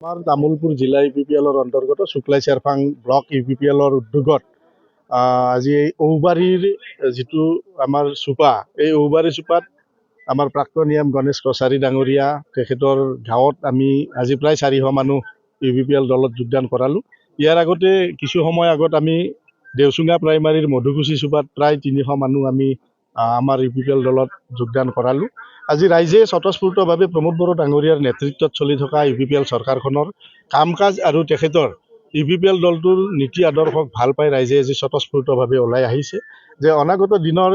আমাৰ তামোলপুৰ জিলা UPPLৰ অন্তৰ্গত শুক্লাই চেৰফাং ব্লক UPPLৰ উদ্যোগত আজি এই ঔবাৰীৰ যিটো আমাৰ চুপা, এই ঔবাৰী চুপাত আমাৰ প্ৰাক্তন নিয়ম গণেশ কছাৰী ডাঙৰীয়া তেখেতৰ গাঁৱত আমি আজি প্ৰায় 400 মানুহ UPPL দলত যোগদান কৰালোঁ। ইয়াৰ আগতে কিছু সময় আগত আমি দেওচুঙা প্ৰাইমাৰীৰ মধুকুচি চুপাত প্ৰায় 300 মানুহ আমি আমাৰ UPPL দলত যোগদান কৰালোঁ। আজি ৰাইজে স্বতঃস্ফূৰ্তভাৱে প্ৰমোদ বড়ো ডাঙৰীয়াৰ নেতৃত্বত চলি থকা UPPL চৰকাৰখনৰ কাম কাজ আৰু তেখেতৰ UPPL দলটোৰ নীতি আদৰ্শক ভাল পাই ৰাইজে আজি স্বতঃস্ফূৰ্তভাৱে ওলাই আহিছে যে অনাগত দিনৰ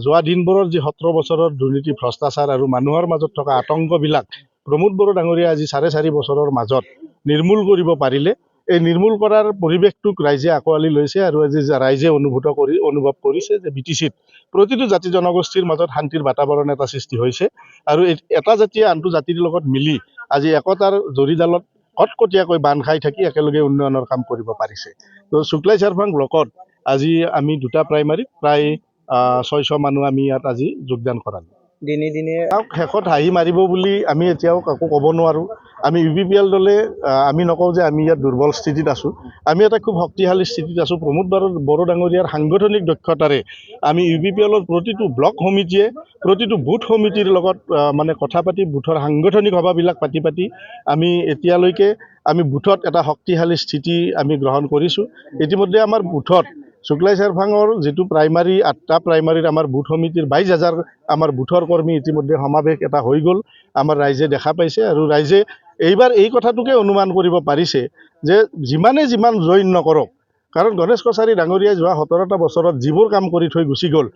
যোৱা দিনবোৰৰ যি 17 বছৰৰ দুৰ্নীতি ভ্ৰষ্টাচাৰ আৰু মানুহৰ মাজত থকা আতংকবিলাক প্ৰমোদ বড়ো ডাঙৰীয়া আজি 4.5 বছৰৰ মাজত নিৰ্মূল কৰিব পাৰিলে এই নিৰ্মূল কৰাৰ পৰিৱেশটোক ৰাইজে আঁকোৱালি লৈছে আৰু আজি ৰাইজে অনুভৱ কৰিছে যে BTCত প্ৰতিটো জাতি জনগোষ্ঠীৰ মাজত শান্তিৰ বাতাবৰণ এটা সৃষ্টি হৈছে আৰু এটা জাতিয়ে আনটো জাতিৰ লগত মিলি আজি একতাৰ জৰিডালত কটকটীয়াকৈ বান্ধ খাই থাকি একেলগে উন্নয়নৰ কাম কৰিব পাৰিছে। তো শুক্লাই চেৰফাং ব্লকত আজি আমি দুটা প্ৰাইমাৰীত প্ৰায় 600 মানুহ আমি ইয়াত আজি যোগদান কৰালোঁ। দিনে দিনে শেষত হাঁহি মাৰিব বুলি আমি এতিয়াও কাকো ক'ব নোৱাৰোঁ। আমি UPPL দলে আমি নকওঁ যে আমি ইয়াত দুৰ্বল স্থিতিত আছোঁ, আমি এটা খুব শক্তিশালী স্থিতিত আছোঁ। প্ৰমোদ বড়ো ডাঙৰীয়াৰ সাংগঠনিক দক্ষতাৰে আমি UPPLৰ প্ৰতিটো ব্লক সমিতিয়ে প্ৰতিটো বুথ সমিতিৰ লগত মানে কথা পাতি বুথৰ সাংগঠনিক সভাবিলাক পাতি আমি এতিয়ালৈকে আমি বুথত এটা শক্তিশালী স্থিতি আমি গ্ৰহণ কৰিছোঁ। ইতিমধ্যে আমাৰ বুথত শুক্লাই চেৰফাঙৰ যিটো প্ৰাইমাৰী 8টা প্ৰাইমাৰীৰ আমাৰ বুথ সমিতিৰ 22,000 আমাৰ বুথৰ কৰ্মী ইতিমধ্যে সমাৱেশ এটা হৈ গ'ল, আমাৰ ৰাইজে দেখা পাইছে আৰু ৰাইজে এইবাৰ এই কথাটোকে অনুমান কৰিব পাৰিছে যে যিমান জইন নকৰক, কাৰণ গণেশ কছাৰী ডাঙৰীয়াই যোৱা 17টা বছৰত যিবোৰ কাম কৰি থৈ গুচি গ'ল,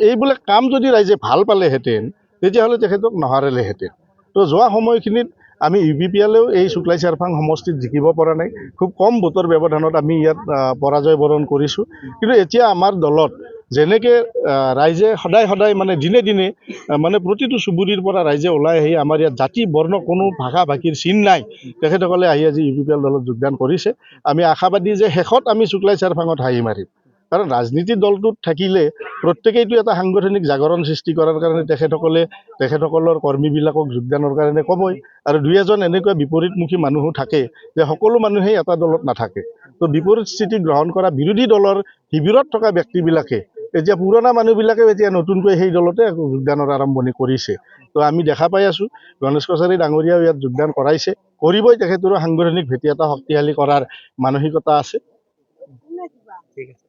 এইবিলাক কাম যদি ৰাইজে ভাল পালেহেঁতেন তেতিয়াহ'লে তেখেতক নহাৰিলেহেঁতেন। তো যোৱা সময়খিনিত আমি UPPLেও এই শুক্লাই চেৰফাং সমষ্টিত জিকিব পৰা নাই, খুব কম ভোটৰ ব্যৱধানত আমি ইয়াত পৰাজয় বৰণ কৰিছোঁ। কিন্তু এতিয়া আমাৰ দলত যেনেকৈ ৰাইজে সদায় মানে দিনে দিনে মানে প্ৰতিটো চুবুৰীৰ পৰা ৰাইজে ওলাই আহি আমাৰ ইয়াত জাতি বৰ্ণ কোনো ভাষা ভাষীৰ চিন নাই, তেখেতসকলে আহি আজি UPPL দলত যোগদান কৰিছে। আমি আশাবাদী যে শেষত আমি শুক্লাই চেৰফাঙত হাঁহি মাৰিম, কাৰণ ৰাজনীতি দলটোত থাকিলে প্ৰত্যেকেইটো এটা সাংগঠনিক জাগৰণ সৃষ্টি কৰাৰ কাৰণে তেখেতসকলৰ কৰ্মীবিলাকক যোগদানৰ কাৰণে ক'বই, আৰু 2-এজন এনেকুৱা বিপৰীতমুখী মানুহো থাকে যে সকলো মানুহেই এটা দলত নাথাকে। তো বিপৰীত স্থিতি গ্ৰহণ কৰা বিৰোধী দলৰ শিবিৰত থকা ব্যক্তিবিলাকে এতিয়া পুৰণা মানুহবিলাকেও এতিয়া নতুনকৈ সেই দলতে যোগদানৰ আৰম্ভণি কৰিছে। তো আমি দেখা পাই আছোঁ গণেশ কছাৰী ডাঙৰীয়াও ইয়াত যোগদান কৰাইছে, কৰিবই। তেখেতৰো সাংগঠনিক ভেটি এটা শক্তিশালী কৰাৰ মানসিকতা আছে। ঠিক আছে।